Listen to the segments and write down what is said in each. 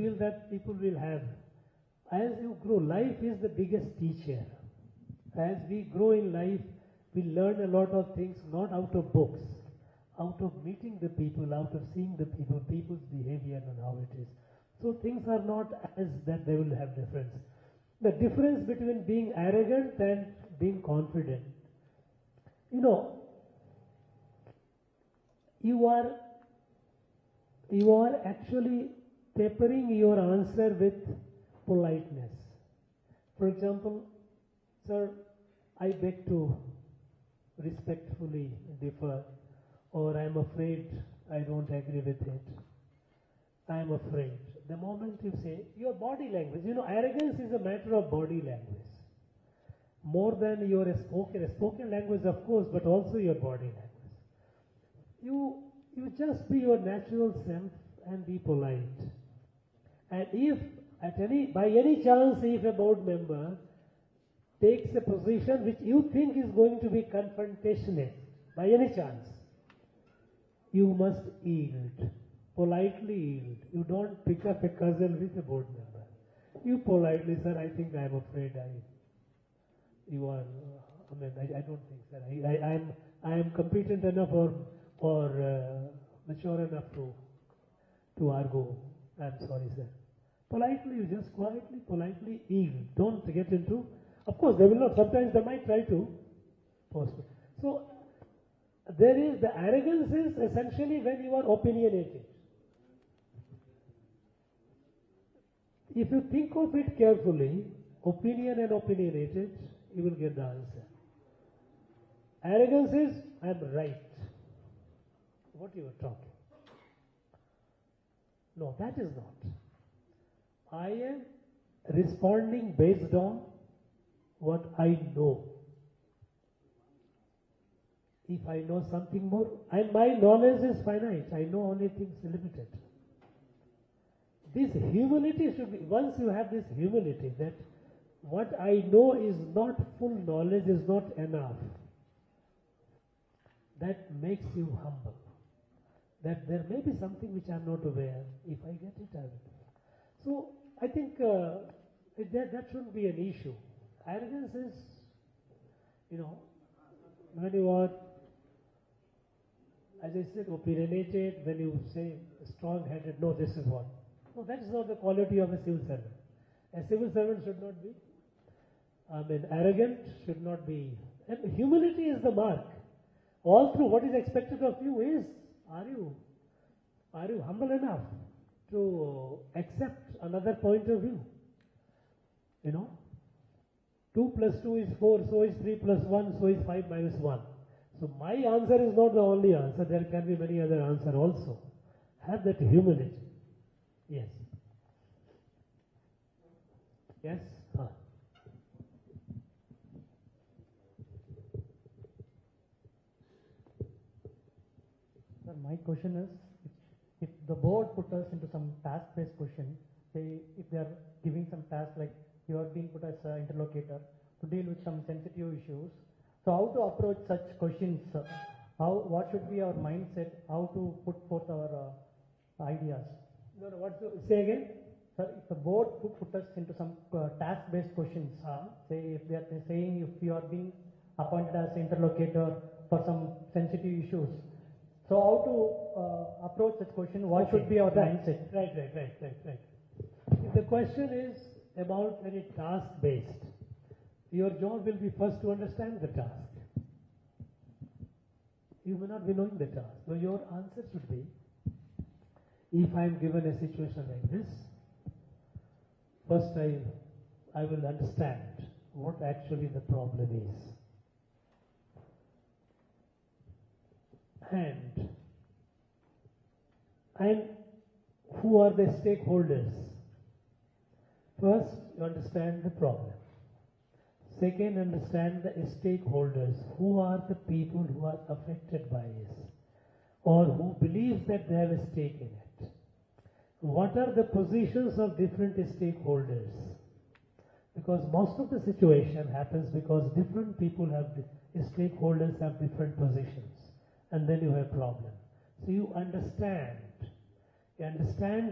feel that people will have. As you grow, life is the biggest teacher. As we grow in life, we learn a lot of things not out of books, out of meeting the people, out of seeing the people, people's behavior and how it is. So things are not as that they will have difference. The difference between being arrogant and being confident. You know, you are actually tapering your answer with politeness. For example, sir, I beg to respectfully differ, or I am afraid I don't agree with it. I am afraid. The moment you say, your body language, you know, arrogance is a matter of body language. More than your spoken language, of course, but also your body language. You just be your natural self and be polite. And if by any chance, if a board member takes a position which you think is going to be confrontational, by any chance, you must yield. Politely yield. You don't pick up a cousin with a board member. You politely, sir, I think I'm afraid I don't think, sir. I am competent enough or mature enough to argue. I'm sorry, sir. Politely, you just quietly, politely yield. Don't get into, of course, they will not, sometimes they might try to post it. So, there is, the arrogance is essentially when you are opinionated. If you think of it carefully, opinion and opinionated, you will get the answer. Arrogance is, I am right. What you are talking. No, that is not. I am responding based on what I know. If I know something more, and my knowledge is finite, I know only things limited. This humility should be, once you have this humility that what I know is not full knowledge, is not enough, that makes you humble. That there may be something which I am not aware. If I get it, I will. So I think that shouldn't be an issue. Arrogance is, you know, when you are, as I said, opinionated, when you say strong-headed, no, this is what. No, that is not the quality of a civil servant. A civil servant should not be, arrogant, should not be. And humility is the mark. All through what is expected of you is, are you humble enough to accept another point of view? You know, 2 plus 2 is 4, so is 3 plus 1, so is 5 minus 1. So my answer is not the only answer. There can be many other answers also. Have that humility. Yes. Yes? Huh. Sir, my question is, if the board put us into some task-based question, say if they are giving some task like you are being put as an interlocutor to deal with some sensitive issues, so how to approach such questions? What should be our mindset? How to put forth our ideas? No, say again? Sir, if the board put us into some task-based questions, say if they are saying if you are being appointed as interlocutor for some sensitive issues, so how to approach that question? What should be our mindset? Right. If the question is about any task-based, your job will be first to understand the task. You may not be knowing the task. So your answer should be, if I am given a situation like this, first I will understand what actually the problem is. And who are the stakeholders? First, you understand the problem. Second, understand the stakeholders. Who are the people who are affected by this, or who believe that they have a stake in it? What are the positions of different stakeholders? Because most of the situation happens because different people stakeholders have different positions, and then you have a problem. So you understand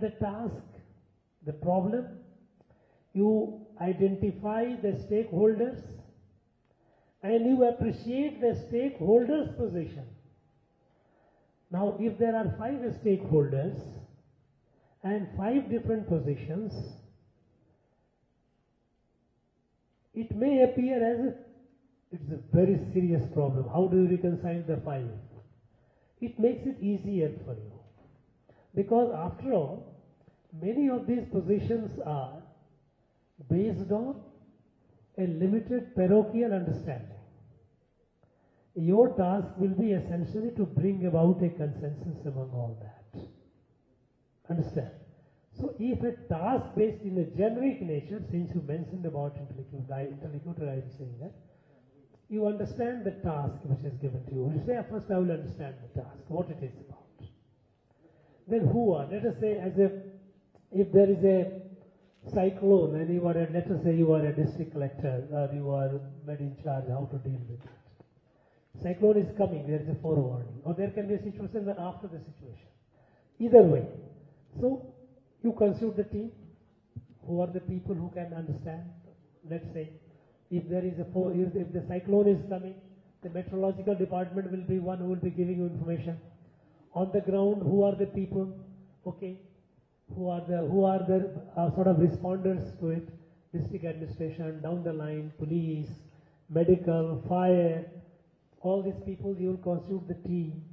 the task, the problem, you identify the stakeholders, and you appreciate the stakeholders' position. Now, if there are 5 stakeholders and 5 different positions, it may appear as if it's a very serious problem. How do you reconcile the 5? It makes it easier for you. Because after all, many of these positions are based on a limited parochial understanding. Your task will be essentially to bring about a consensus among all that. Understand? So if a task based in a generic nature, since you mentioned about interlocutor, I am saying that, you understand the task which is given to you. You say, first I will understand the task, what it is about. Then who are, let us say, if there is a cyclone and you are, let us say you are a district collector or you are made in charge how to deal with it. Cyclone is coming, there is a forewarning, or there can be a situation where after the situation. Either way. So, you constitute the team. Who are the people who can understand? Let's say, if there is if the cyclone is coming, the meteorological department will be one who will be giving you information. On the ground, who are the people? Okay, who are the sort of responders to it? District administration, down the line, police, medical, fire. All these people, you will constitute the team.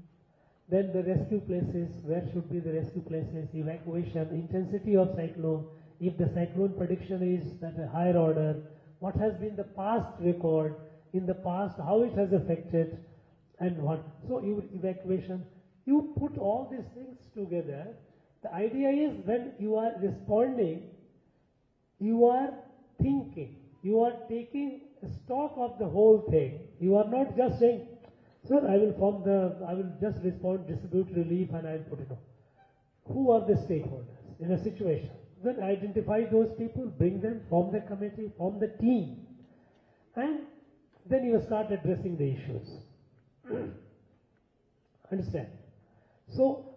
Then the rescue places, where should be the rescue places, evacuation, intensity of cyclone. If the cyclone prediction is at a higher order, what has been the past record, in the past, how it has affected, and what. So evacuation, you put all these things together. The idea is when you are responding, you are thinking, you are taking stock of the whole thing. You are not just saying, sir, I will just respond, distribute relief, and I will put it on. Who are the stakeholders in a situation? Then identify those people, bring them, form the committee, form the team, and then you start addressing the issues. Understand? So,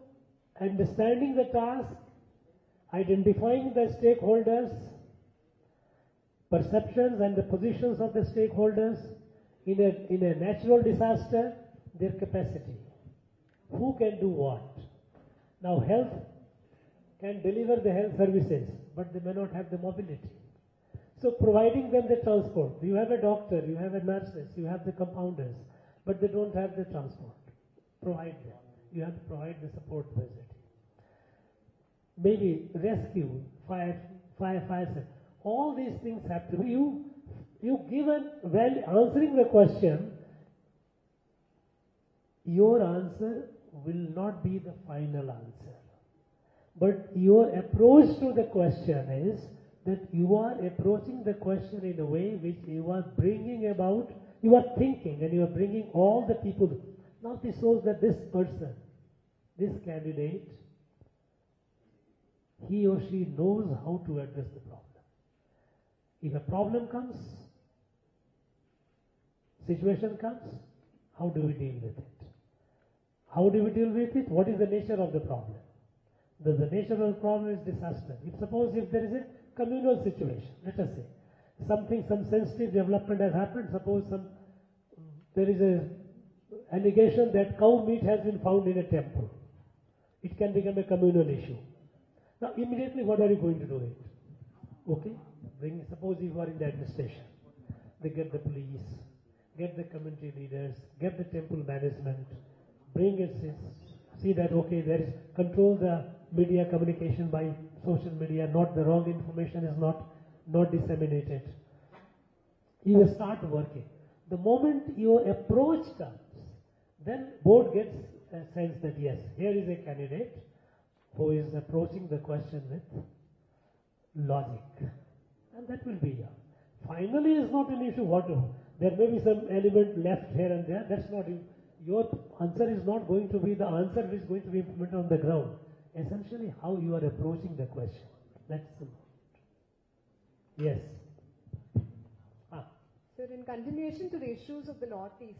understanding the task, identifying the stakeholders, perceptions and the positions of the stakeholders in a natural disaster, their capacity. Who can do what? Now health can deliver the health services, but they may not have the mobility. So providing them the transport. You have a doctor, you have a nurses, you have the compounders, but they don't have the transport. Provide them. You have to provide the support facility. Maybe rescue, fire. All these things have to be you given, while answering the question, your answer will not be the final answer. But your approach to the question is that you are approaching the question in a way which you are bringing about, you are thinking and you are bringing all the people. Now this shows that this person, this candidate, he or she knows how to address the problem. If a problem comes, situation comes, how do we deal with it? How do we deal with it? What is the nature of the problem? The nature of the problem is disaster. Suppose there is a communal situation, let us say, some sensitive development has happened. Suppose there is a allegation that cow meat has been found in a temple. It can become a communal issue. Now immediately what are you going to do it? Okay? Suppose you are in the administration. They get the police, get the community leaders, get the temple management, bring it, see that okay, there is control the media communication by social media, not the wrong information is not disseminated. You will start working. The moment your approach comes, then board gets a sense that yes, here is a candidate who is approaching the question with logic. And that will be finally is not an issue. There may be some element left here and there. That's not your answer is not going to be the answer which is going to be implemented on the ground. Essentially, how you are approaching the question. That's the point. Yes. Sir, in continuation to the issues of the Northeast,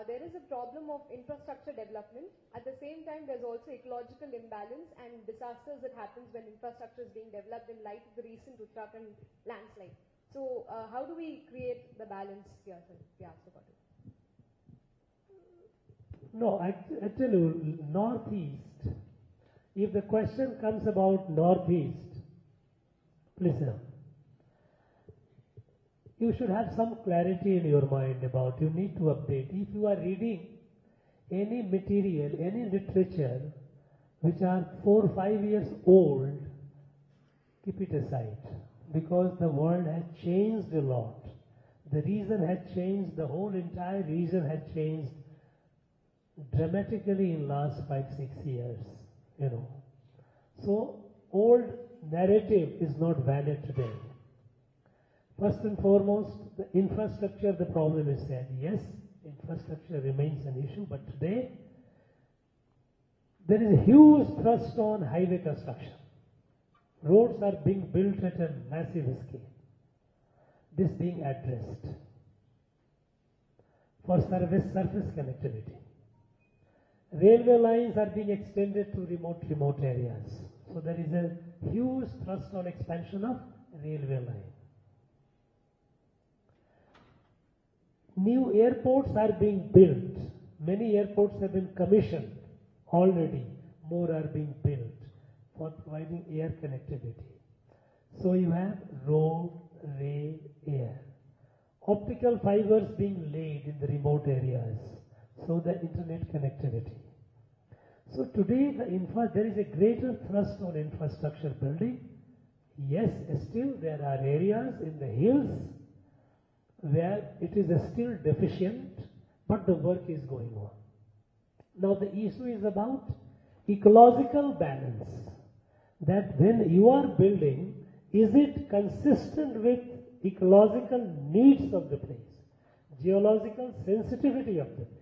there is a problem of infrastructure development. At the same time, there's also ecological imbalance and disasters that happens when infrastructure is being developed in light of the recent Uttarakhand landslide. So, how do we create the balance here, sir? We asked about it. No, I tell you, Northeast, if the question comes about Northeast, listen, you should have some clarity in your mind about, you need to update. If you are reading any material, any literature, which are 4 or 5 years old, keep it aside. Because the world has changed a lot. The region had changed, the whole entire region had changed dramatically in last 5-6 years, you know. So, old narrative is not valid today. First and foremost, the infrastructure, the problem is said. Yes, infrastructure remains an issue, but today, there is a huge thrust on highway construction. Roads are being built at a massive scale. This being addressed for surface connectivity. Railway lines are being extended to remote areas. So there is a huge thrust on expansion of railway line. New airports are being built. Many airports have been commissioned already. More are being built for providing air connectivity. So you have road, rail, air. Optical fibers being laid in the remote areas. So the internet connectivity. So today there is a greater thrust on infrastructure building. Yes, still there are areas in the hills where it is still deficient, but the work is going on. Now the issue is about ecological balance. That when you are building, is it consistent with ecological needs of the place, geological sensitivity of the place?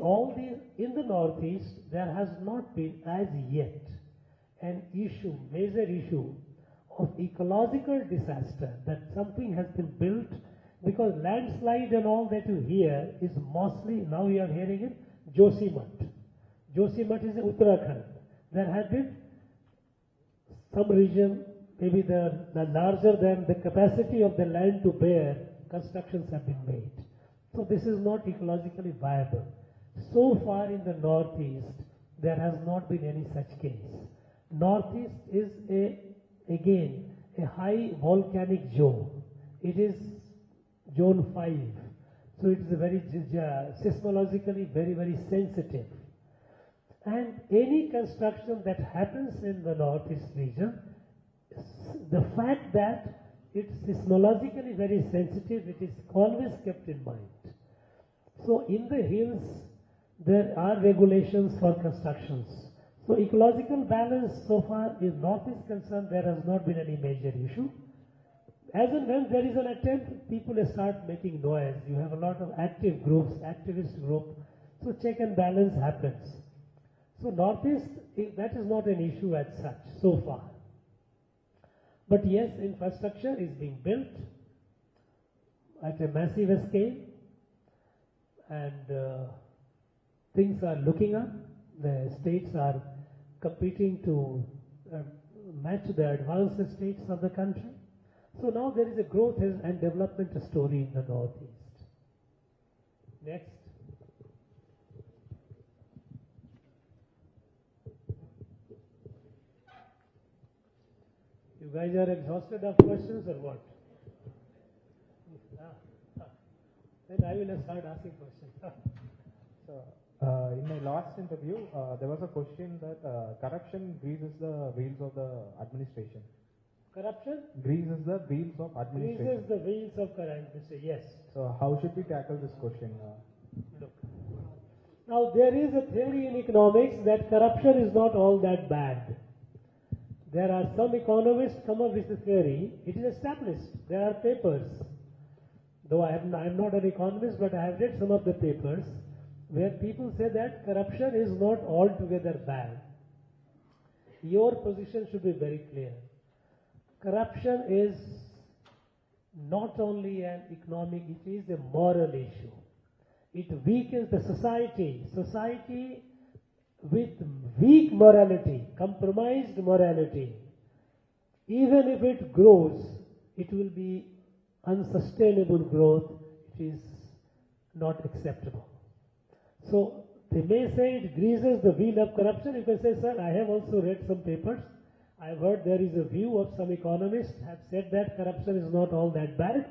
All these in the Northeast, there has not been as yet an issue, major issue of ecological disaster, that something has been built, because landslide and all that you hear is mostly, now you are hearing it, Josimat. Josimat is in Uttarakhand. There have been some region, maybe the larger than the capacity of the land to bear, constructions have been made. So this is not ecologically viable. So far in the Northeast, there has not been any such case. Northeast is again a high volcanic zone. It is zone 5. So it is a very seismologically very sensitive. And any construction that happens in the Northeast region, the fact that it's seismologically very sensitive, it is always kept in mind. So in the hills, there are regulations for constructions. So ecological balance so far is Northeast concerned, there has not been any major issue. As and when there is an attempt, people start making noise. You have a lot of active groups, activist group. So check and balance happens. So Northeast, that is not an issue as such so far. But yes, infrastructure is being built at a massive scale, and things are looking up. The states are competing to match the advanced states of the country. So now there is a growth and development story in the Northeast. Next. You guys are exhausted of questions or what? Then I will start asking questions. So, in my last interview, there was a question that corruption greases the wheels of the administration. Corruption? Greases the wheels of administration. Greases the wheels of administration, yes. So, how should we tackle this question? Look. Now, there is a theory in economics that corruption is not all that bad. There are some economists come up with the theory. It is established. There are papers. Though I am not an economist, but I have read some of the papers where people say that corruption is not altogether bad. Your position should be very clear. Corruption is not only an economic, it is a moral issue. It weakens the society. Society with weak morality, compromised morality, even if it grows, it will be unsustainable growth. It is not acceptable. So they may say it greases the wheel of corruption. You can say, sir, I have also read some papers. I've heard there is a view of some economists have said that corruption is not all that bad.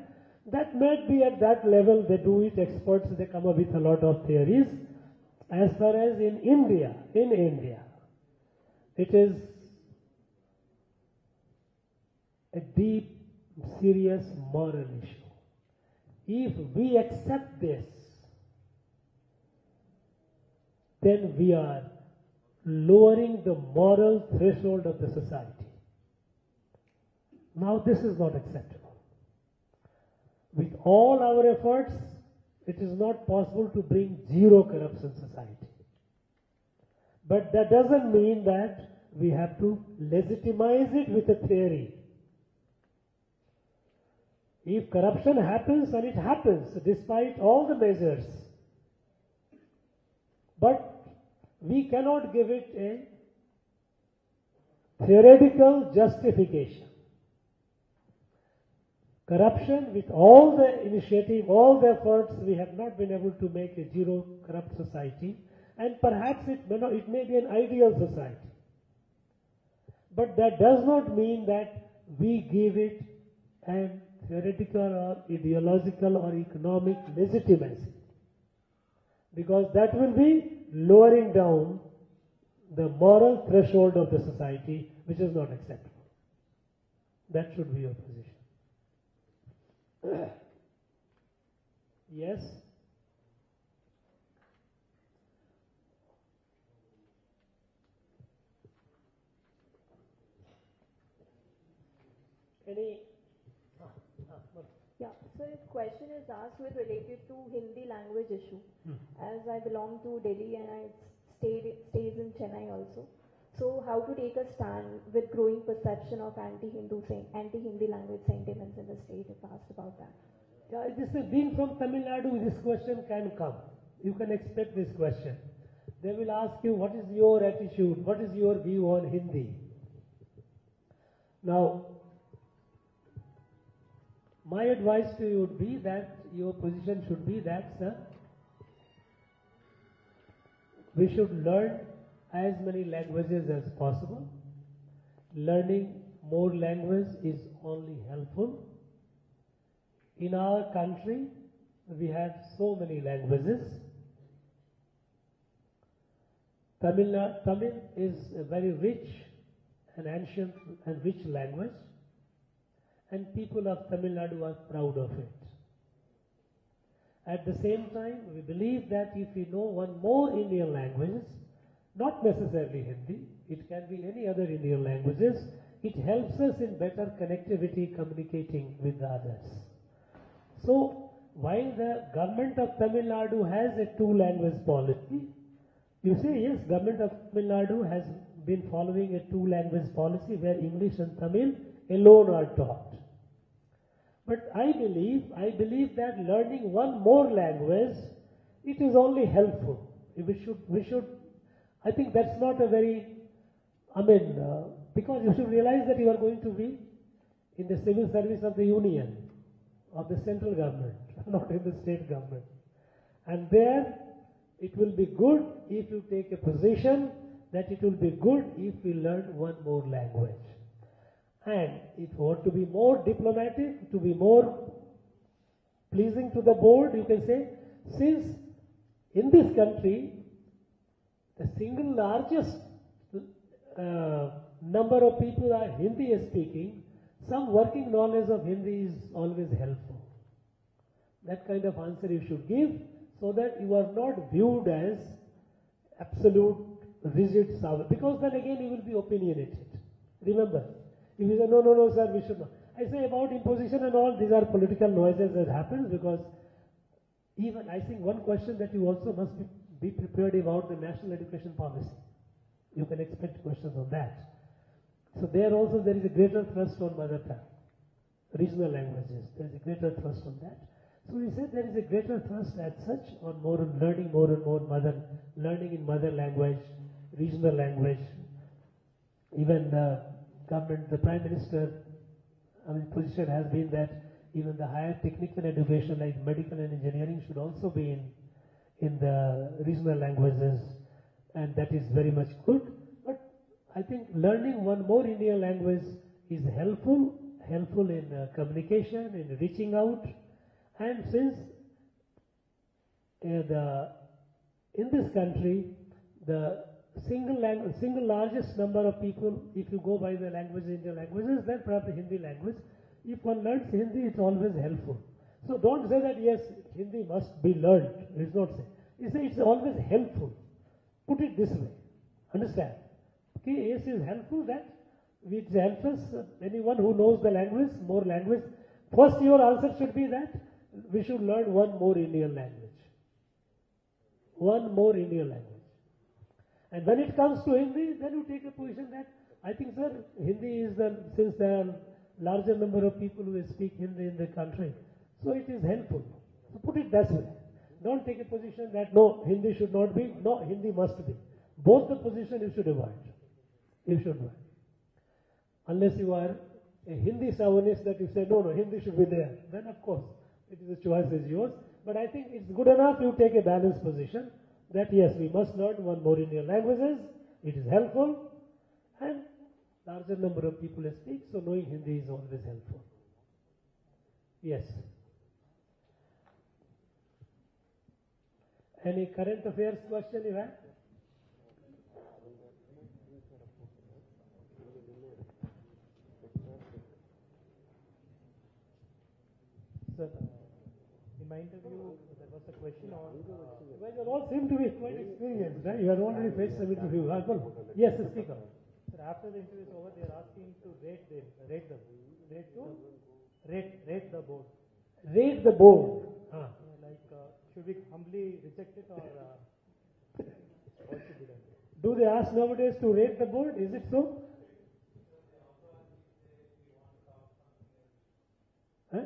That might be at that level. They do it, experts, they come up with a lot of theories. As far as in India, it is a deep, serious moral issue. If we accept this, then we are lowering the moral threshold of the society. Now this is not acceptable. With all our efforts, it is not possible to bring zero corruption society. But that doesn't mean that we have to legitimize it with a theory. If corruption happens, and it happens despite all the measures, but we cannot give it a theoretical justification. Corruption, with all the initiative, all the efforts, we have not been able to make a zero corrupt society, and perhaps it may be an ideal society. But that does not mean that we give it an theoretical or ideological or economic legitimacy, because that will be lowering down the moral threshold of the society, which is not acceptable. That should be your position. Yes? Any? Yeah, so this question is asked with related to Hindi language issue. As I belong to Delhi and I stays in Chennai also. So how to take a stand with growing perception of anti-Hindi language sentiments in the state, if asked about that. Yeah, this is being from Tamil Nadu, this question can come. You can expect this question. They will ask you, what is your attitude? What is your view on Hindi? Now, my advice to you would be that your position should be that, sir, we should learn as many languages as possible. Learning more language is only helpful. In our country, we have so many languages. Tamil is a very rich and ancient and rich language, and people of Tamil Nadu are proud of it. At the same time, we believe that if we know one more Indian languages, not necessarily Hindi, it can be any other Indian languages, it helps us in better connectivity, communicating with others. So, while the government of Tamil Nadu has a two-language policy, you say, yes, government of Tamil Nadu has been following a two-language policy where English and Tamil alone are taught. But I believe that learning one more language, it is only helpful. We should, I think that's not a very, because you should realize that you are going to be in the civil service of the union, of the central government, not in the state government. And there, it will be good if you take a position that it will be good if we learn one more language. And if you want to be more diplomatic, to be more pleasing to the board, you can say, since in this country, the single largest number of people are Hindi speaking, some working knowledge of Hindi is always helpful. That kind of answer you should give, so that you are not viewed as absolute rigid South, because then again you will be opinionated. Remember, if you say, no, sir, we should not. I say about imposition and all, these are political noises that happens, because even I think one question that you also must be prepared about the national education policy. You can expect questions on that. So there also there is a greater thrust on mother tongue, regional languages. There is a greater thrust on that. So we said there is a greater thrust as such on more and learning more and more learning in mother language, regional language. Even the government, the Prime Minister, position has been that even the higher technical education like medical and engineering should also be in the regional languages, and that is very much good. But I think learning one more Indian language is helpful in communication, in reaching out, and since in this country the single largest number of people, if you go by the language, Indian languages, then perhaps Hindi language. If one learns Hindi, it's always helpful. So don't say that yes, Hindi must be learned. It's not say. You say it's always helpful. Put it this way. Understand? Okay, yes is helpful, that which helps us, anyone who knows the language, more language. First your answer should be that we should learn one more Indian language. One more Indian language. And when it comes to Hindi, then you take a position that, I think sir, Hindi is since there are larger number of people who speak Hindi in the country, so it is helpful. So put it that way. Don't take a position that no, Hindi should not be, no, Hindi must be. Both the position you should avoid. You should avoid. Unless you are a Hindi chauvinist that you say, no, Hindi should be there. Then of course, the choice is yours. But I think it's good enough you take a balanced position that yes, we must learn one more Indian languages. It is helpful. And larger number of people speak, so knowing Hindi is always helpful. Yes. Any current affairs question you have? Sir, in my interview, there was a question on... well, you all seem to be quite experienced, right? You have already faced some interview. Yes, speak up. Sir, after the interview is over, they are asking to rate the board. Rate the board. Should we humbly reject it or what should be done? Do they ask nowadays to rate the board? Is it so? Huh?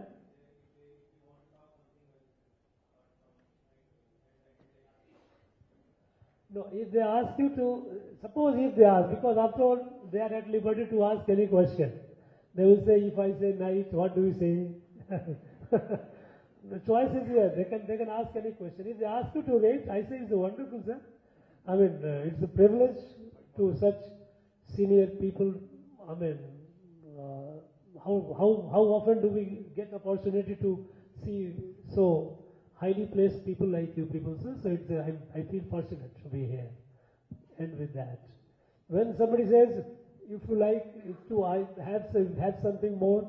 No, if they ask you to, suppose if they ask, because after all, they are at liberty to ask any question. They will say, if I say night, what do you say? The choice is here. They can ask any question. If they ask you to rate, I say it's wonderful, sir. I mean, it's a privilege to such senior people. I mean, how often do we get opportunity to see so highly placed people like you people, sir? So it's I feel fortunate to be here. And with that, when somebody says, if you like to have something more,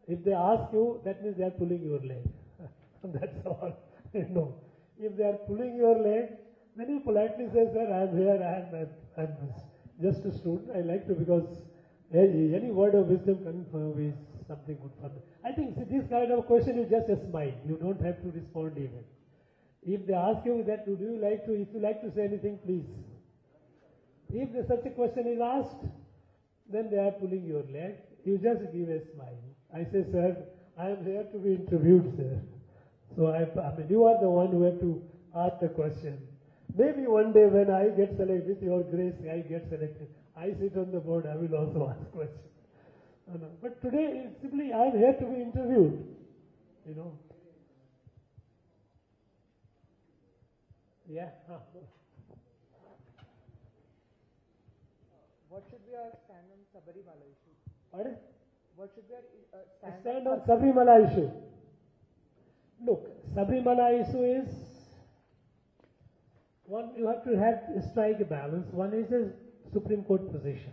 if they ask you, that means they are pulling your leg. That's all. No. If they are pulling your leg, then you politely say, sir, I am here, I am just a student. I like to, because any word of wisdom coming from you is something good for them. I think this kind of question is just a smile. You don't have to respond even. If they ask you that, if you like to say anything, please. If such a question is asked, then they are pulling your leg. You just give a smile. I say, sir, I am here to be interviewed, sir. So I mean, you are the one who have to ask the question. Maybe one day when I get selected, with your grace, I get selected. I sit on the board, I will also ask questions. No. But today, simply, I am here to be interviewed. You know. Yeah. What should be our stand on Sabarimala issue? Pardon? What should be our stand on Sabarimala issue? Look, Sabarimala issue is one, you have to strike a balance. One is a Supreme Court position.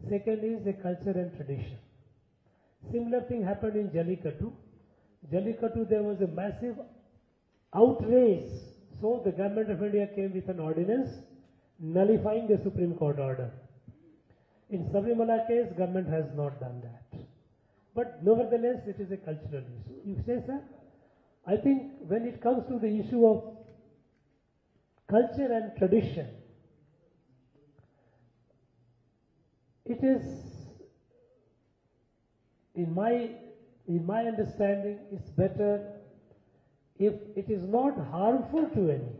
Second is a culture and tradition. Similar thing happened in Jallikattu. Jallikattu, there was a massive outrage. So the government of India came with an ordinance nullifying the Supreme Court order. In Sabarimala case, government has not done that. But nevertheless, it is a cultural issue. You say, sir? I think when it comes to the issue of culture and tradition, it is, in my understanding, it's better if it is not harmful to any,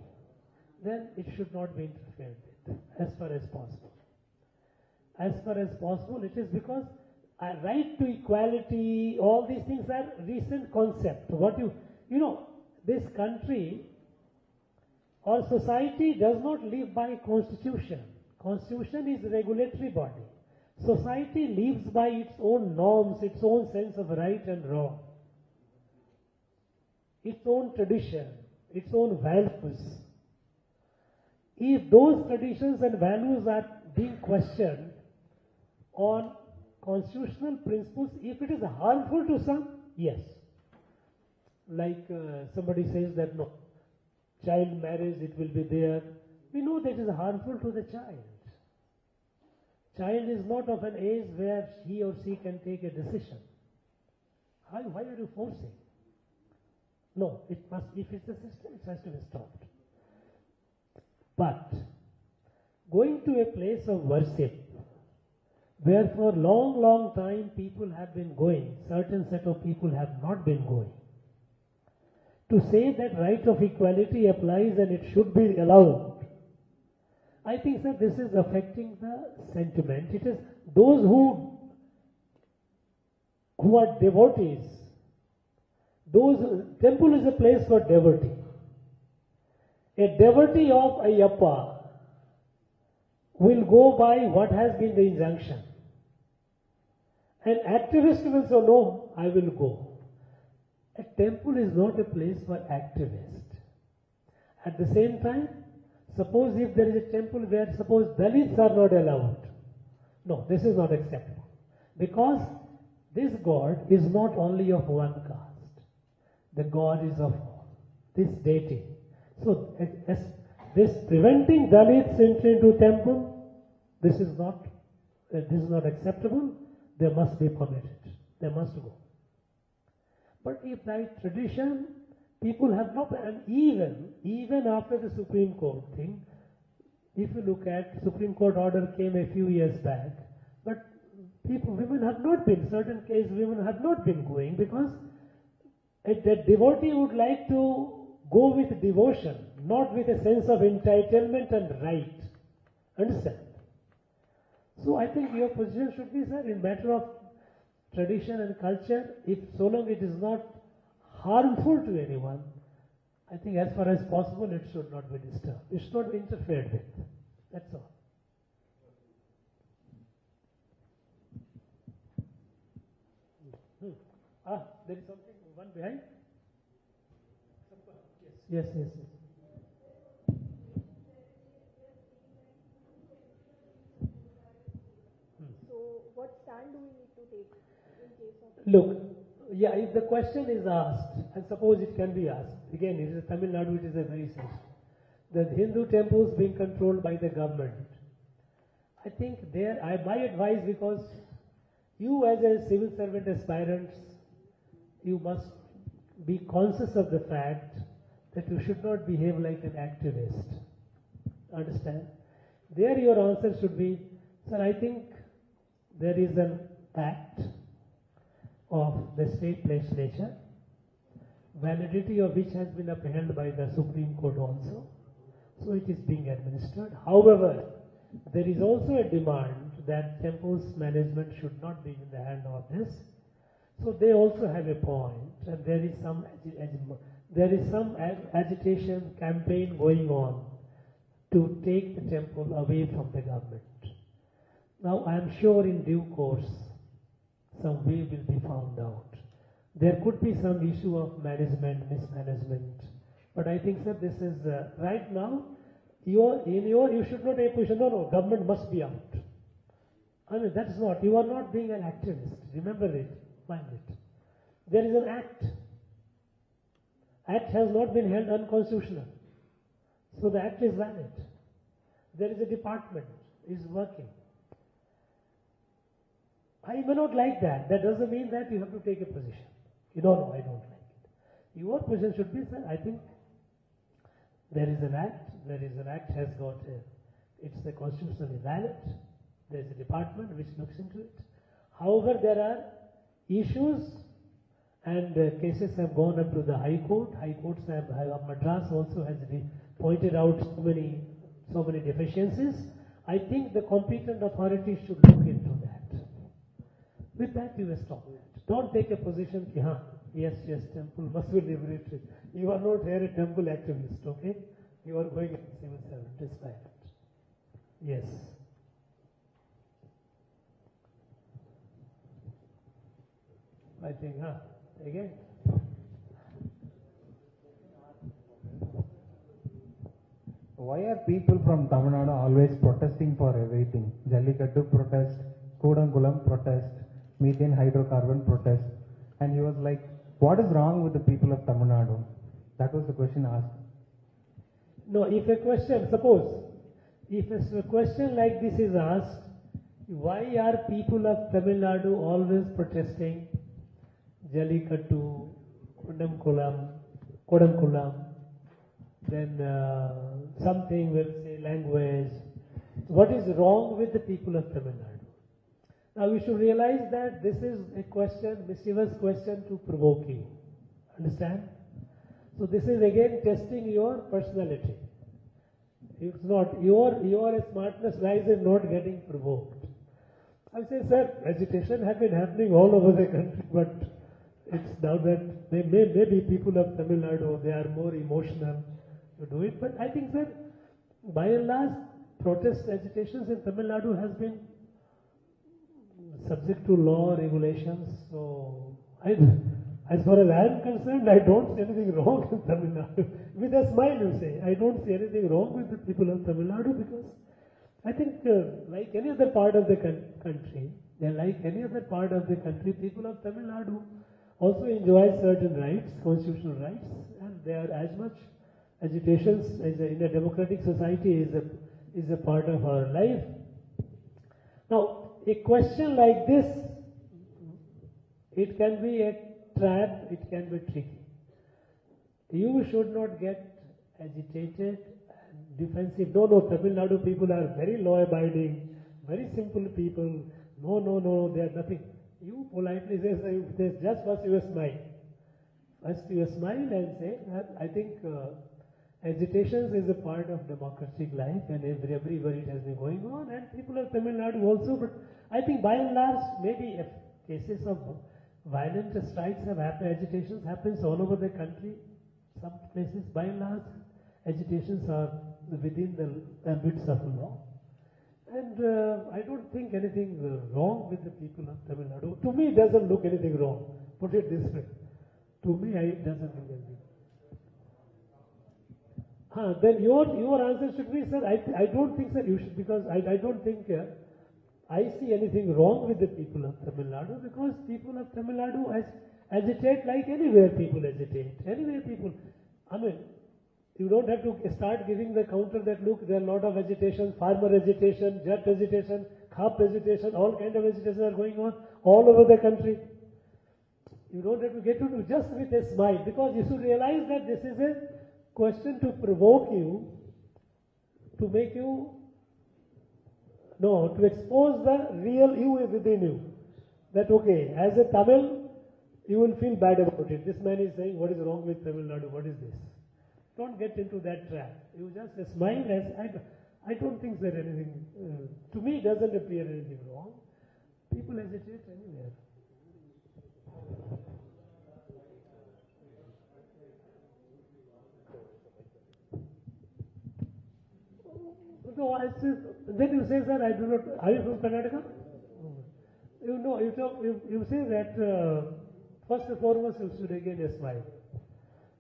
then it should not be interfered with as far as possible. As far as possible, it is because a right to equality, all these things are recent concept. This country or society does not live by constitution. Constitution is a regulatory body. Society lives by its own norms, its own sense of right and wrong, its own tradition, its own values. If those traditions and values are being questioned on constitutional principles, if it is harmful to some, yes. Like somebody says that no, child marriage, it will be there. We know that is harmful to the child. Child is not of an age where he or she can take a decision. Why are you forcing? No, it must, if it's a system, it has to be stopped. But going to a place of worship, where for long, long time people have been going, certain set of people have not been going, to say that right of equality applies and it should be allowed, I think that this is affecting the sentiment. It is those who are devotees. Temple is a place for devotee. A devotee of Ayyappa will go by what has been the injunction. An activist will say, no, I will go. A temple is not a place for activists. At the same time, suppose if there is a temple where suppose Dalits are not allowed. No, this is not acceptable. Because this God is not only of one caste. The God is of all. This deity. So this preventing Dalits entry into temple, this is not acceptable. They must be permitted. They must go. But if by tradition people have not, and even after the Supreme Court thing, if you look at Supreme Court order came a few years back, but women have not been, certain cases women have not been going because a devotee would like to go with devotion, not with a sense of entitlement and right. Understand? So I think your position should be, sir, in matter of tradition and culture, if so long it is not harmful to anyone, I think as far as possible it should not be disturbed. It should not be interfered with. That's all. There is something, one behind? Yes. So what stand do we need to take in case of... Look, yeah, if the question is asked, and suppose it can be asked, again, it is Tamil Nadu, it is a very sensitive. The Hindu temples being controlled by the government. I think my advice, because you as a civil servant aspirant, you must be conscious of the fact that you should not behave like an activist. Understand? There your answer should be, sir, I think there is an act of the state legislature, validity of which has been upheld by the Supreme Court also. So it is being administered. However, there is also a demand that temples management should not be in the hand of this. So they also have a point, and there is some agitation campaign going on to take the temple away from the government. Now I am sure in due course some way will be found out. There could be some issue of management, mismanagement, but I think, sir, this is right now. You should not take a position. No, government must be out. I mean, that's not. You are not being an activist. Remember it. Mind it. There is an act. Act has not been held unconstitutional. So the act is valid. There is a department is working. I may not like that. That doesn't mean that you have to take a position. You don't know, I don't like it. Your position should be, sir, I think there is an act. There is an act has got it's the constitutionally valid. There is a department which looks into it. However, there are issues And cases have gone up to the High Court. High Courts Madras also has pointed out so many deficiencies. I think the competent authorities should look into that. With that, you stop it. Don't take a position, yes, temple must be liberated. You are not here a temple activist, okay? You are going as a civil servant, despite it. Yes. I think, again. Why are people from Tamil Nadu always protesting for everything? Jallikattu protest, Kudankulam protest, methane hydrocarbon protest. And he was like, what is wrong with the people of Tamil Nadu? That was the question asked. No, if a question like this is asked, why are people of Tamil Nadu always protesting Jallikattu, Kudankulam, then something will say language. What is wrong with the people of Tamil Nadu? Now we should realize that this is a question, mischievous question to provoke you. Understand? So this is again testing your personality. It's not, your smartness lies in not getting provoked. I say, sir, agitation have been happening all over the country, but it's now that maybe people of Tamil Nadu, they are more emotional to do it. But I think, sir, by and large, protest agitations in Tamil Nadu has been subject to law regulations. So, as far as I am concerned, I don't see anything wrong in Tamil Nadu. With a smile, you say, I don't see anything wrong with the people of Tamil Nadu, because I think, like any other part of the country, people of Tamil Nadu also enjoy certain rights, constitutional rights, and they are as much agitations in a democratic society is a part of our life. Now, a question like this, it can be a trap, it can be tricky. You should not get agitated and defensive. No, Tamil Nadu people are very law-abiding, very simple people. No, they are nothing. You politely say, just first you smile. First you smile and say, I think agitations is a part of democratic life, and everywhere it has been going on, and people of Tamil Nadu also. But I think by and large, maybe if cases of violent strikes have happened, agitations happens all over the country. Some places, by and large, agitations are within the ambits of law. And I don't think anything wrong with the people of Tamil Nadu. To me, it doesn't look anything wrong. Put it this way. To me, it doesn't look anything. Then your answer should be, sir, I don't think, sir, you should, because I don't think I see anything wrong with the people of Tamil Nadu, because people of Tamil Nadu agitate like anywhere people agitate. Anywhere people, you don't have to start giving the counter that, look, there are a lot of agitation, farmer agitation, Jat agitation, Khap agitation, all kind of agitation are going on all over the country. You don't have to get to do just with a smile, because you should realize that this is a question to provoke you, to make you, to expose the real you within you. That, okay, as a Tamil, you will feel bad about it. This man is saying, what is wrong with Tamil Nadu? What is this? Don't get into that trap. You just smile as, I don't think there anything, to me it doesn't appear anything wrong. People hesitate anywhere. No, then you say, sir, I do not, are you from Karnataka? You say that first and foremost you should again smile.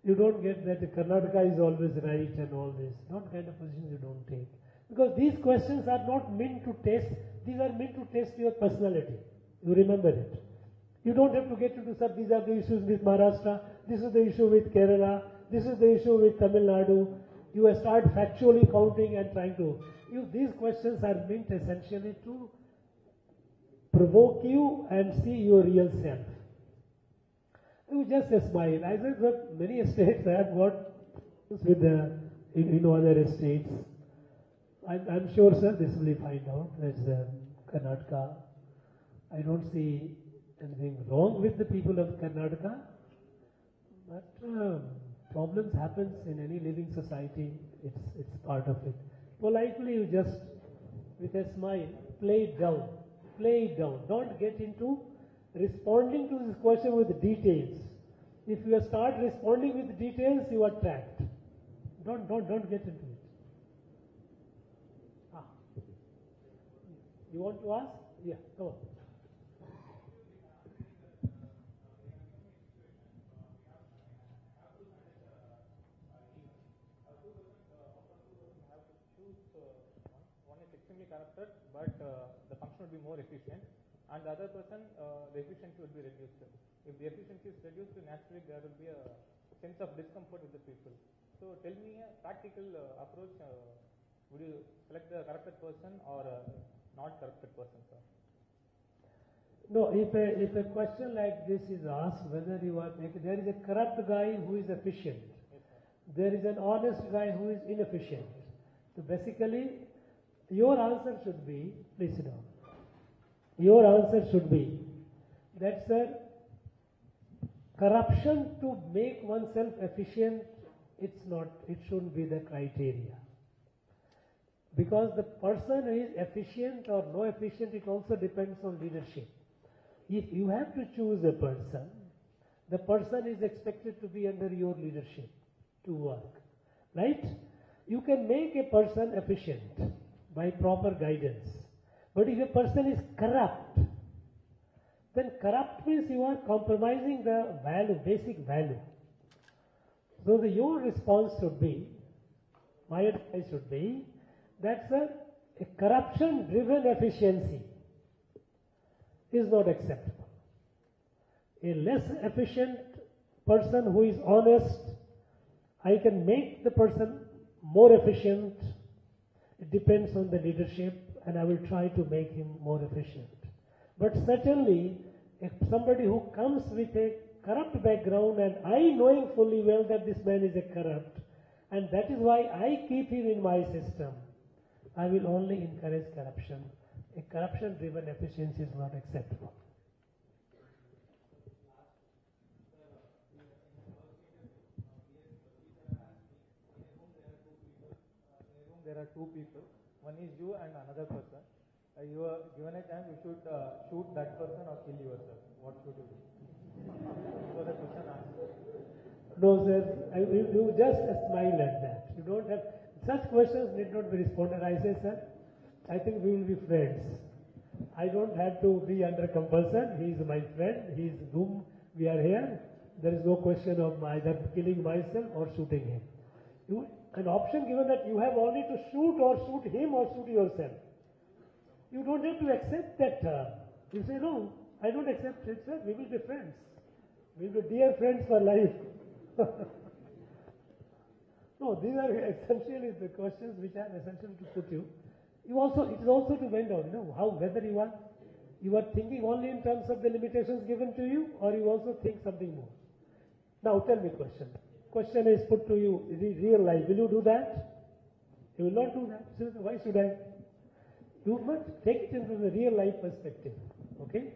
You don't get that Karnataka is always right and all this. Not kind of positions you don't take. Because these questions are not meant to test, these are meant to test your personality. You remember it. You don't have to get into, sir, these are the issues with Maharashtra, this is the issue with Kerala, this is the issue with Tamil Nadu. You start factually counting and trying to, these questions are meant essentially to provoke you and see your real self. You just smile. I said that many states have got with other states. I'm sure, sir, this will be find out. There's Karnataka. I don't see anything wrong with the people of Karnataka, but problems happens in any living society. It's part of it. Politely, you just with a smile play it down. Play it down. Don't get into responding to this question with details. If you start responding with details, you are trapped. Don't get into it. You want to ask? Yeah, come on. One is extremely corrupted, but the function would be more efficient, and the other person, the efficiency would be reduced. If the efficiency is reduced, naturally there will be a sense of discomfort with the people. So tell me a practical approach. Would you select the corrupted person or not corrupted person, sir? No, if a question like this is asked, whether you are there is a corrupt guy who is efficient, there is an honest guy who is inefficient. So basically, your answer should be, please sit down. Your answer should be that, sir, corruption to make oneself efficient, it shouldn't be the criteria. Because the person who is efficient or no efficient, it also depends on leadership. If you have to choose a person, the person is expected to be under your leadership to work, right? You can make a person efficient by proper guidance. But if a person is corrupt, then corrupt means you are compromising the value, basic value. So your response should be, my advice should be, that a corruption-driven efficiency is not acceptable. A less efficient person who is honest, I can make the person more efficient. It depends on the leadership, and I will try to make him more efficient. But certainly, if somebody who comes with a corrupt background, and I knowing fully well that this man is a corrupt, and that is why I keep him in my system, I will only encourage corruption. A corruption-driven efficiency is not acceptable. There are two people. One is you and another person. You are given a chance, you should shoot that person or kill yourself. What should you do? So the question answered. No, sir. You just smile at that. You don't have such questions. Need not be responded. I say, sir, I think we will be friends. I don't have to be under compulsion. He is my friend. He is whom we are here. There is no question of either killing myself or shooting him. An option given that you have only to shoot or shoot him or shoot yourself. You don't have to accept that term. You say, no, I don't accept it, sir. We will be friends. We will be dear friends for life. No, these are essentially the questions which are essential to put you. It is also to find out, whether you are thinking only in terms of the limitations given to you, or you also think something more. Now tell me question. Question is put to you, real life. Will you do that? You will not do that. So why should I? You must take it into the real life perspective. Okay?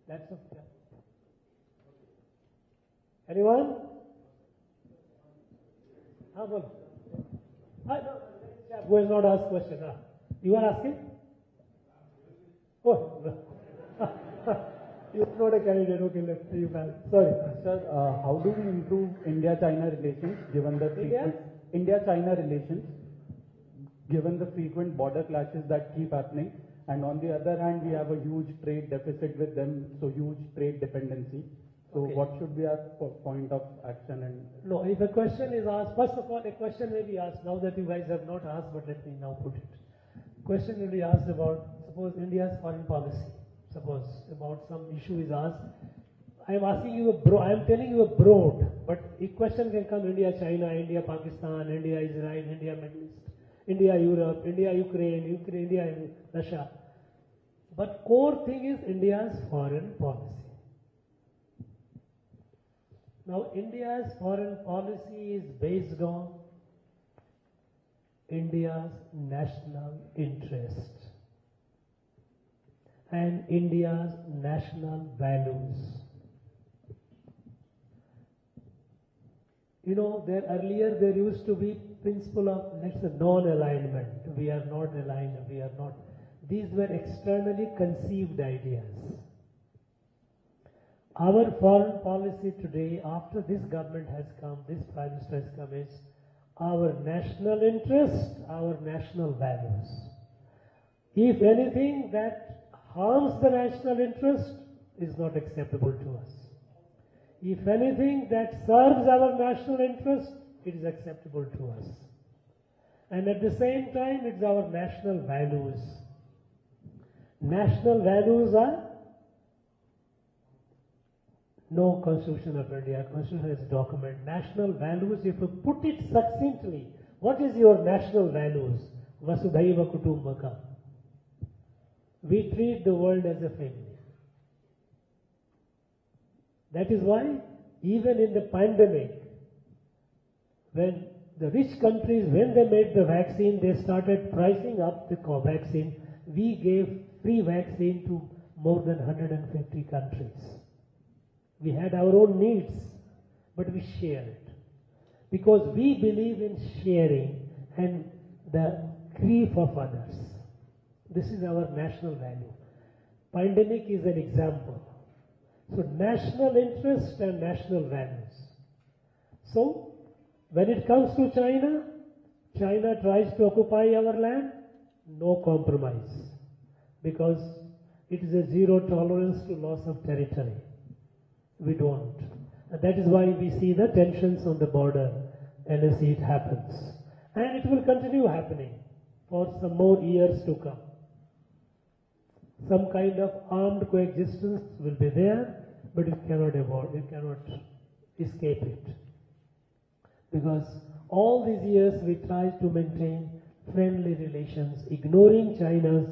That's okay. Anyone? Who has not asked question? You are asking? Oh, you're not a candidate. Okay, let's see you back. Sorry. Sir, how do we improve India-China relations given the India-China relations, given the frequent border clashes that keep happening, and on the other hand, we have a huge trade deficit with them, so huge trade dependency. So what should be our point of action? And no, if a question is asked, first of all, a question may be asked. Now that you guys have not asked, but let me now put it. Question will be asked about, suppose India's foreign policy. Suppose about some issue is asked. I am asking you I am telling you a broad, but a question can come India, China, India, Pakistan, India, Israel, India, Middle East, India, Europe, India, Ukraine, India, Russia. But core thing is India's foreign policy. Now, India's foreign policy is based on India's national interest and India's national values. You know, earlier there used to be principle of, let's say, non-alignment. We are not aligned, we are not. These were externally conceived ideas. Our foreign policy today, after this government has come, this Prime Minister has come, is our national interest, our national values. If anything that harms the national interest is not acceptable to us. If anything that serves our national interest, it is acceptable to us. And at the same time, it's our national values. National values are no Constitution of India. Constitution is a document. National values, if you put it succinctly, what is your national values? Vasudhaiva Kutumbakam. We treat the world as a family. That is why, even in the pandemic, when the rich countries, when they made the vaccine, they started pricing up the vaccine. We gave free vaccine to more than 150 countries. We had our own needs, but we shared. Because we believe in sharing and the grief of others. This is our national value. Pandemic is an example. So national interest and national values. So when it comes to China, China tries to occupy our land, no compromise. Because it is a zero tolerance to loss of territory. We don't. And that is why we see the tensions on the border, and I see it happens. And it will continue happening for some more years to come. Some kind of armed coexistence will be there, but it cannot avoid, it cannot escape it. Because all these years we tried to maintain friendly relations, ignoring China's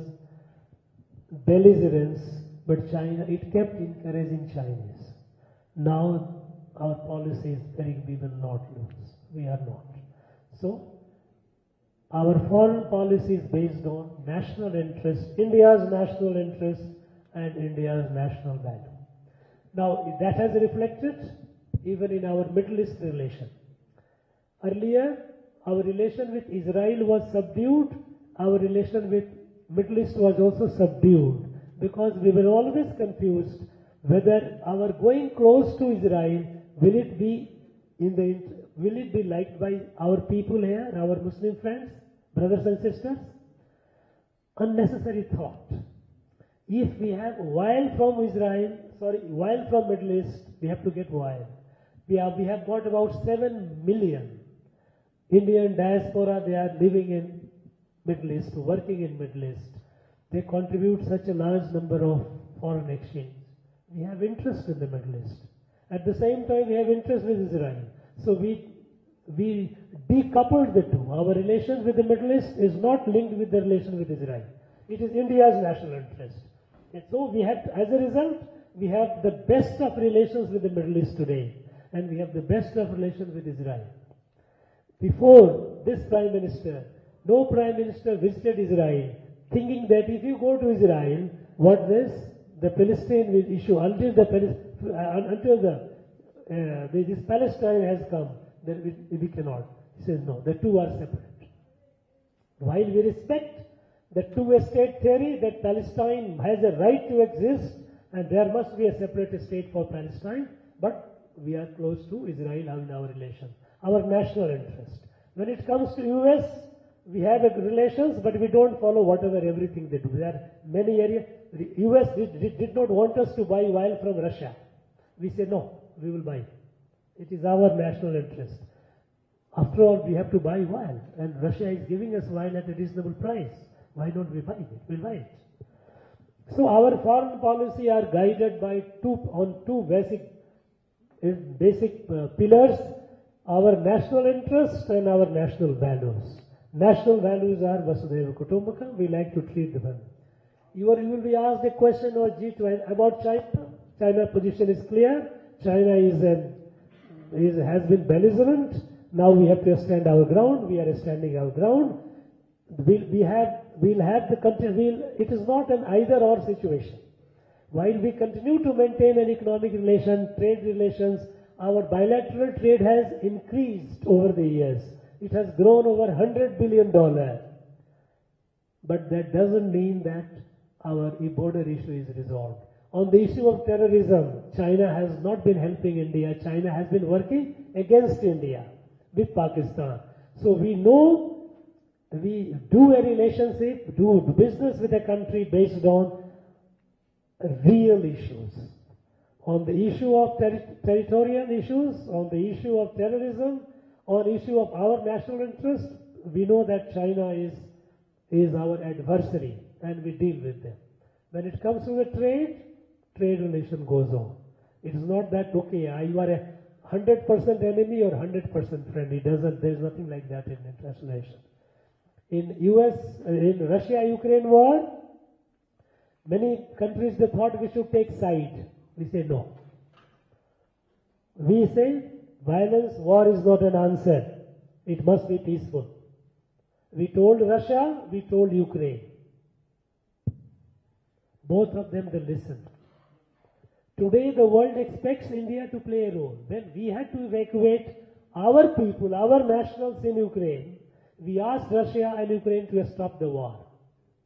belligerence, but China, it kept encouraging Chinese. Now our policy is very, we will not lose. We are not. So our foreign policy is based on national interest, India's national interest and India's national value. Now that has reflected even in our Middle East relation. Earlier, our relation with Israel was subdued, our relation with Middle East was also subdued, because we were always confused whether our going close to Israel, will it be liked by our people here, our Muslim friends, brothers and sisters? Unnecessary thought. If we have oil from oil from Middle East, we have to get oil. We have got about 7 million Indian diaspora, they are living in Middle East, working in Middle East. They contribute such a large number of foreign exchange. We have interest in the Middle East. At the same time, we have interest with Israel. So we decoupled the two. Our relations with the Middle East is not linked with the relation with Israel. It is India's national interest. And so we have, as a result, we have the best of relations with the Middle East today. And we have the best of relations with Israel. Before this Prime Minister, no Prime Minister visited Israel, thinking that if you go to Israel, the Palestine will issue until this Palestine has come, then we cannot. He says no, the two are separate. While we respect the two-state theory that Palestine has a right to exist and there must be a separate state for Palestine, but we are close to Israel in our relation, our national interest. When it comes to US, we have relations, but we don't follow everything they do. There are many areas. The US did not want us to buy oil from Russia. We say no, we will buy. It is our national interest. After all, we have to buy oil, and Russia is giving us oil at a reasonable price. Why don't we buy it? We'll buy it. So our foreign policy are guided by two basic pillars: our national interest and our national values. National values are Vasudhaiva Kutumbakam. We like to treat them. You will be asked a question or G20 about China. China's position is clear. China has been belligerent. Now we have to stand our ground. We are standing our ground. we'll have the country, it is not an either-or situation. While we continue to maintain an economic relation, trade relations, our bilateral trade has increased over the years. It has grown over $100 billion. But that doesn't mean that our border issue is resolved. On the issue of terrorism, China has not been helping India. China has been working against India with Pakistan. So we know we do a relationship, do business with a country based on real issues. On the issue of territorial issues, on the issue of terrorism, on issue of our national interest, we know that China is our adversary and we deal with them. When it comes to the trade relation goes on. It is not that, okay, you are a 100% enemy or 100% friend. There's nothing like that in international relations. In Russia-Ukraine war, many countries, they thought we should take side. We say no. We say violence, war is not an answer. It must be peaceful. We told Russia, we told Ukraine. Both of them, they listened. Today the world expects India to play a role. When we had to evacuate our people, our nationals in Ukraine, we asked Russia and Ukraine to stop the war.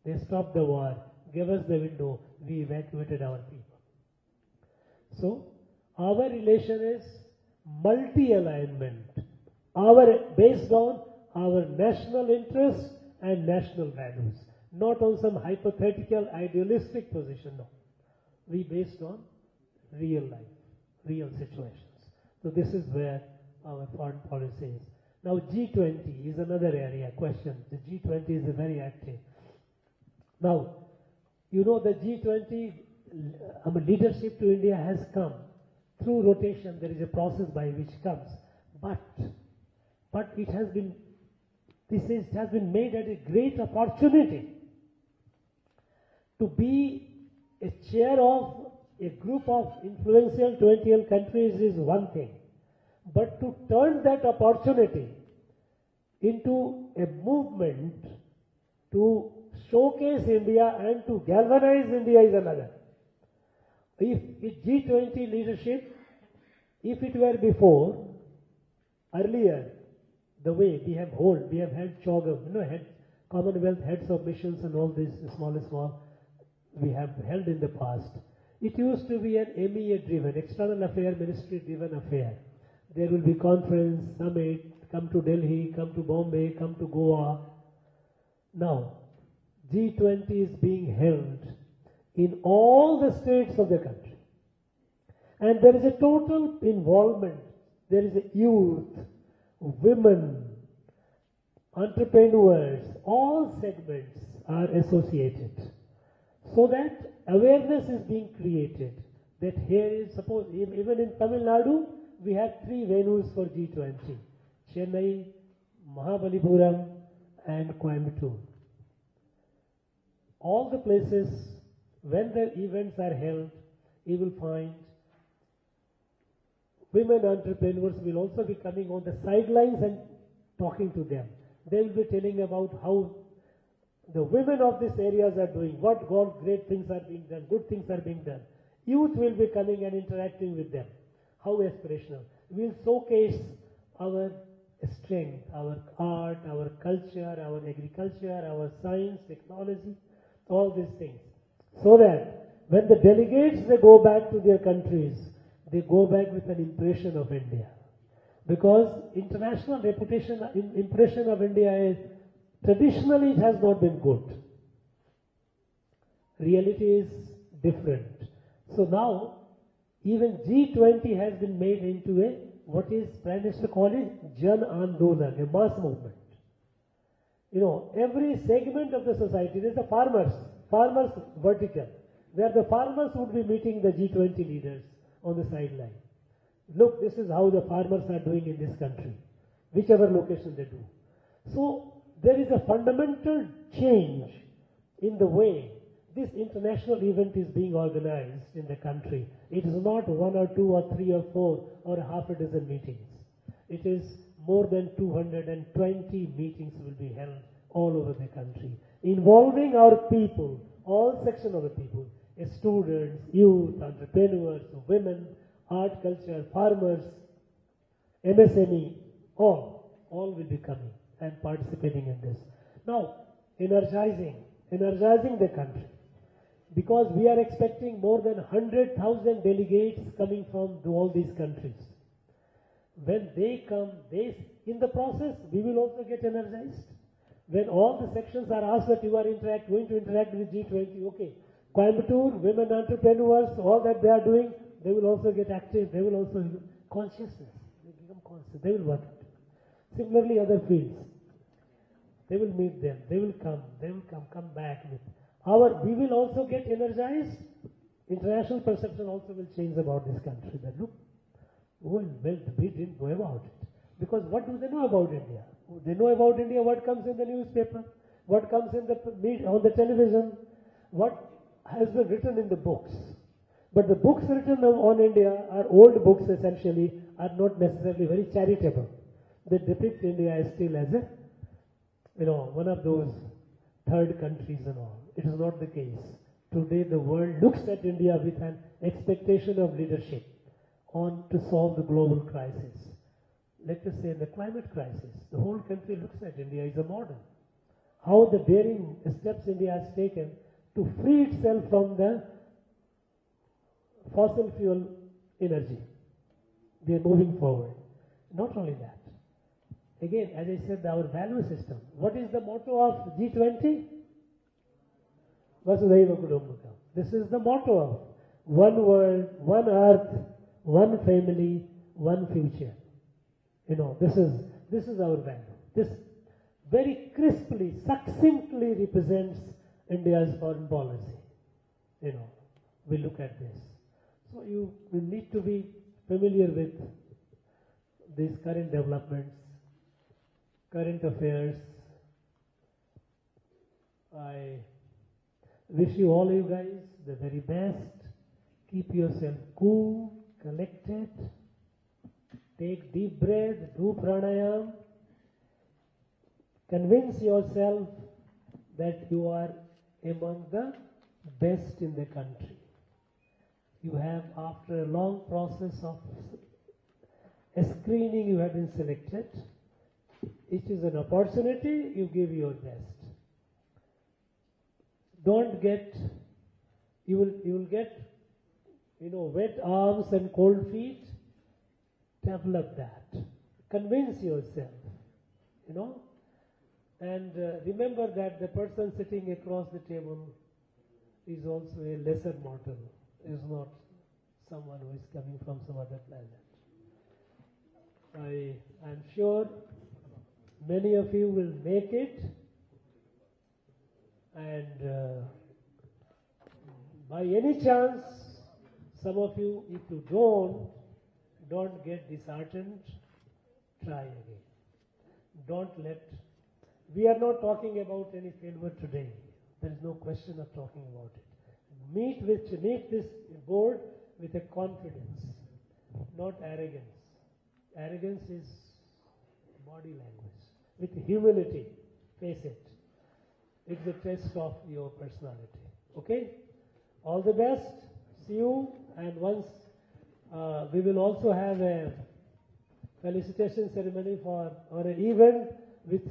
They stopped the war, gave us the window, we evacuated our people. So, our relation is multi-alignment, based on our national interests and national values, not on some hypothetical idealistic position, no. We based on real life, real situations. So this is where our foreign policy is. Now G20 is another area, question. The G20 is very active. Now, you know the G20 leadership to India has come through rotation. There is a process by which comes, but it has been made as a great opportunity to be a chair of a group of influential 20 countries is one thing, but to turn that opportunity into a movement to showcase India and to galvanize India is another. If G20 leadership, if it were before, earlier, the way we have had CHOGM, Commonwealth heads of missions and all these small, we have held in the past. It used to be an MEA-driven, External Affairs Ministry-driven affair. There will be conference, summit, come to Delhi, come to Bombay, come to Goa. Now, G20 is being held in all the states of the country. And there is a total involvement. There is a youth, women, entrepreneurs, all segments are associated. So that awareness is being created. That here is, suppose, even in Tamil Nadu, we have 3 venues for G20. Chennai, Mahabalipuram and Coimbatore. All the places, when the events are held, you will find women entrepreneurs will also be coming on the sidelines and talking to them. They will be telling about how the women of these areas are doing, what great things are being done, good things are being done. Youth will be coming and interacting with them. How aspirational. We will showcase our strength, our art, our culture, our agriculture, our science, technology, all these things. So that when the delegates, they go back to their countries, they go back with an impression of India. Because international impression of India is, traditionally it has not been good. Reality is different. So now, even G20 has been made into a, what is Prime Minister called it, Jan Andolan, a mass movement. You know, every segment of the society, there is a farmers vertical, where the farmers would be meeting the G20 leaders on the sideline. Look, this is how the farmers are doing in this country, whichever location they do. So, there is a fundamental change in the way this international event is being organized in the country. It is not 1 or 2 or 3 or 4 or half a dozen meetings. It is more than 220 meetings will be held all over the country, involving our people, all sections of the people, students, youth, entrepreneurs, women, art, culture, farmers, MSME, all will be coming and participating in this. Now, energizing the country, because we are expecting more than 100,000 delegates coming from all these countries. When they come, in the process, we will also get energized. When all the sections are asked that you are going to interact with G20, okay, Coimbatore, women entrepreneurs, all that they are doing, they will also get active, they will also consciousness, they become conscious, they will work it. Similarly, other fields, they will meet them, they will come back with we will also get energized. International perception also will change about this country. That look, well, we didn't know about it. Because what do they know about India? They know about India what comes in the newspaper, what comes in on the television, what has been written in the books. But the books written on India are old books essentially, are not necessarily very charitable. They depict India as still as one of those third countries and all. It is not the case. Today the world looks at India with an expectation of leadership to solve the global crisis. Let us say the climate crisis. The whole country looks at India as a model. How the daring steps India has taken to free itself from the fossil fuel energy. We are moving forward. Not only that. Again, as I said, our value system. What is the motto of G20? Vasudhaiva Kutumbakam. This is the motto of one world, one earth, one family, one future. This is our value. This very crisply, succinctly represents India's foreign policy. We look at this. So you need to be familiar with these current developments, current affairs. I wish you all you guys the very best. Keep yourself cool, collected. Take deep breath, do pranayam. Convince yourself that you are among the best in the country. You have, after a long process of screening, you have been selected. It is an opportunity, you give your best. You will get, wet arms and cold feet. Develop that. Convince yourself, and remember that the person sitting across the table is also a lesser mortal, is not someone who is coming from some other planet. I am sure many of you will make it, and by any chance, some of you, if you don't get disheartened, try again. We are not talking about any failure today. There is no question of talking about it. Meet this board with a confidence, not arrogance. Arrogance is body language. With humility, face it. It's a test of your personality. Okay? All the best. See you. And once we will also have a felicitation ceremony or an event with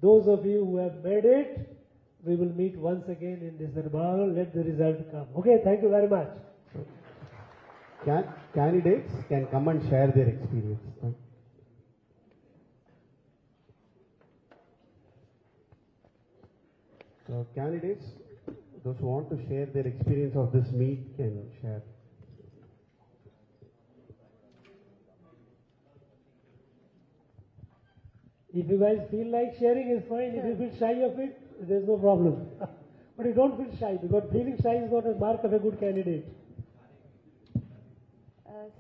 those of you who have made it. We will meet once again in this Darbar. Let the result come. Okay, thank you very much. Candidates can come and share their experience. So candidates, those who want to share their experience of this meet can share. If you guys feel like sharing, is fine. If you feel shy of it, there's no problem. But you don't feel shy, because feeling shy is not a mark of a good candidate.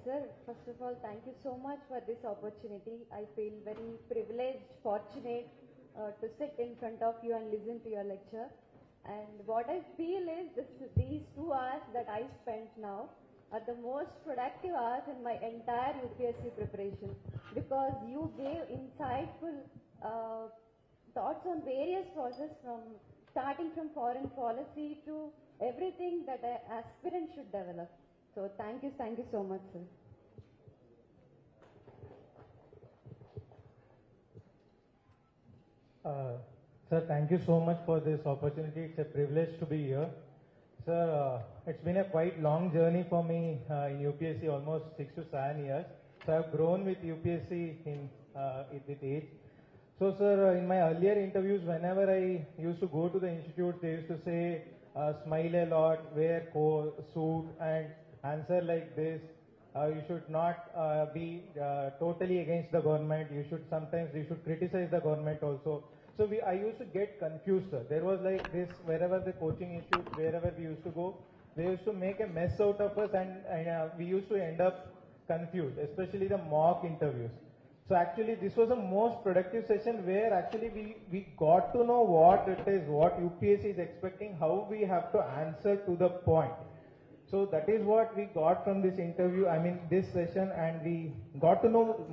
Sir, first of all, thank you so much for this opportunity. I feel very privileged, fortunate to sit in front of you and listen to your lecture. And what I feel is these 2 hours that I spent now are the most productive hours in my entire UPSC preparation, because you gave insightful thoughts on various process from starting from foreign policy to everything that an aspirant should develop. So thank you so much, sir. Sir, thank you so much for this opportunity. It's a privilege to be here. Sir, it's been a quite long journey for me in UPSC, almost 6 to 7 years. So I've grown with UPSC with age. So sir, in my earlier interviews, whenever I used to go to the institute, they used to say, smile a lot, wear suit and answer like this. You should not be totally against the government. Sometimes you should criticize the government also. So I used to get confused, sir. There was like this, wherever the coaching institute, wherever we used to go, they used to make a mess out of us, and we used to end up confused, especially the mock interviews. So actually this was a most productive session where actually we got to know what it is, what UPSC is expecting, how we have to answer to the point. So that is what we got from this interview, this session, and we got to know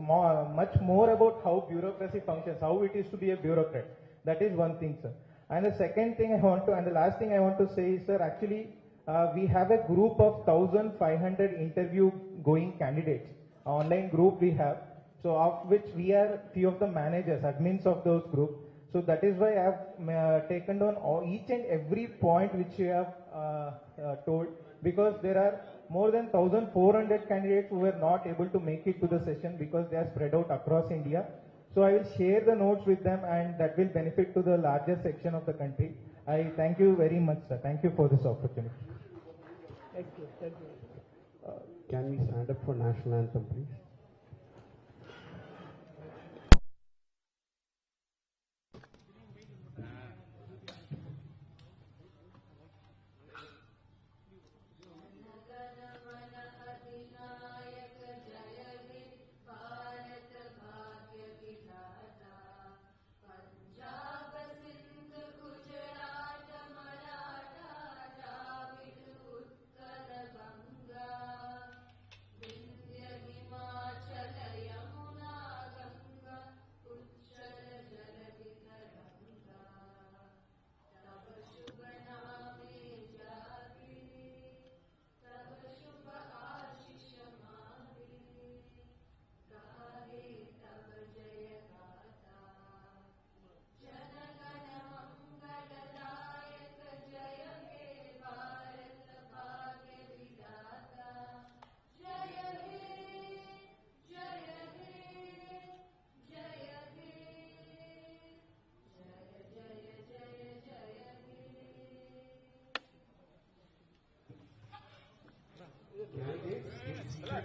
much more about how bureaucracy functions, how it is to be a bureaucrat. That is one thing, sir. And the second thing and the last thing I want to say is, sir, actually we have a group of 1,500 interview going candidates, online group we have. So of which we are few of the managers, admins of those groups. So that is why I have taken down each and every point which you have told, because there are more than 1,400 candidates who were not able to make it to the session because they are spread out across India. So I will share the notes with them, and that will benefit to the larger section of the country. I thank you very much, sir. Thank you for this opportunity. Thank you. Thank you. Can we stand up for national anthem, please?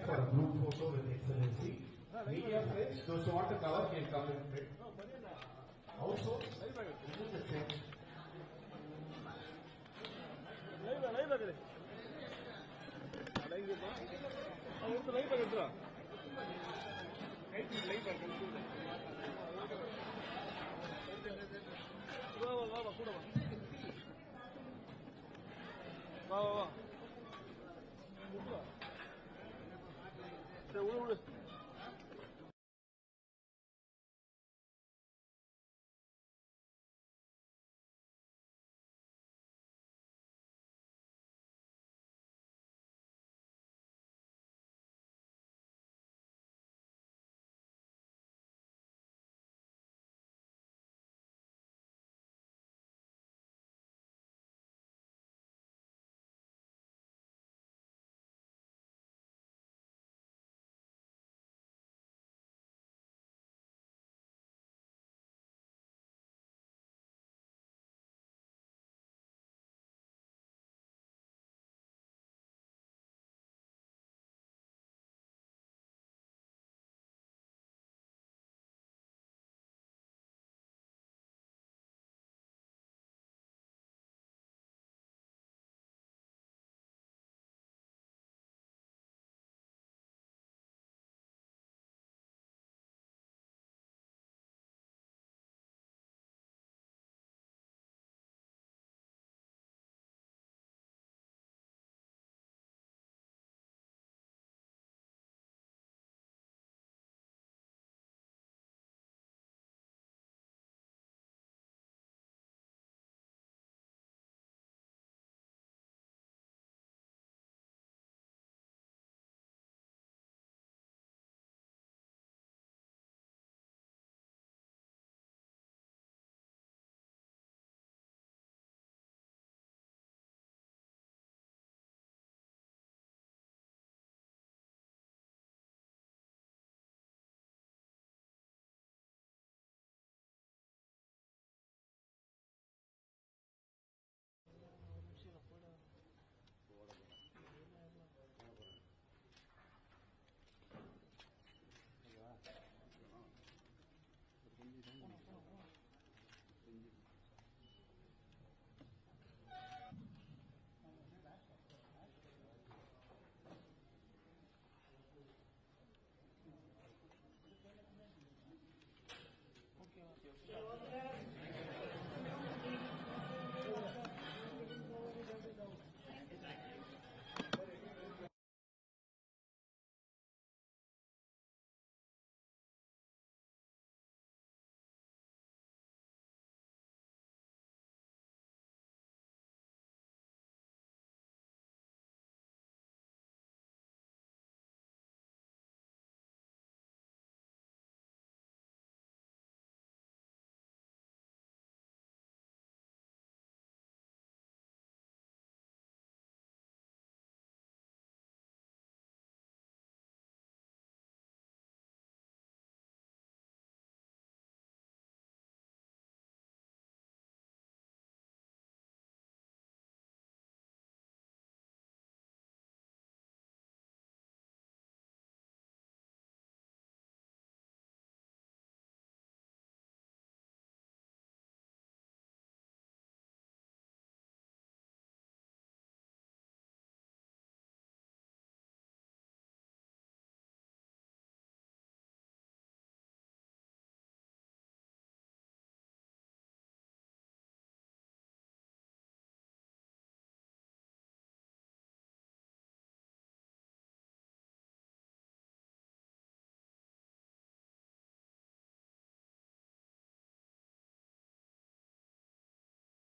For a group photo with Excellency. Media friends, those who want to cover can come in front. Also, remove the check.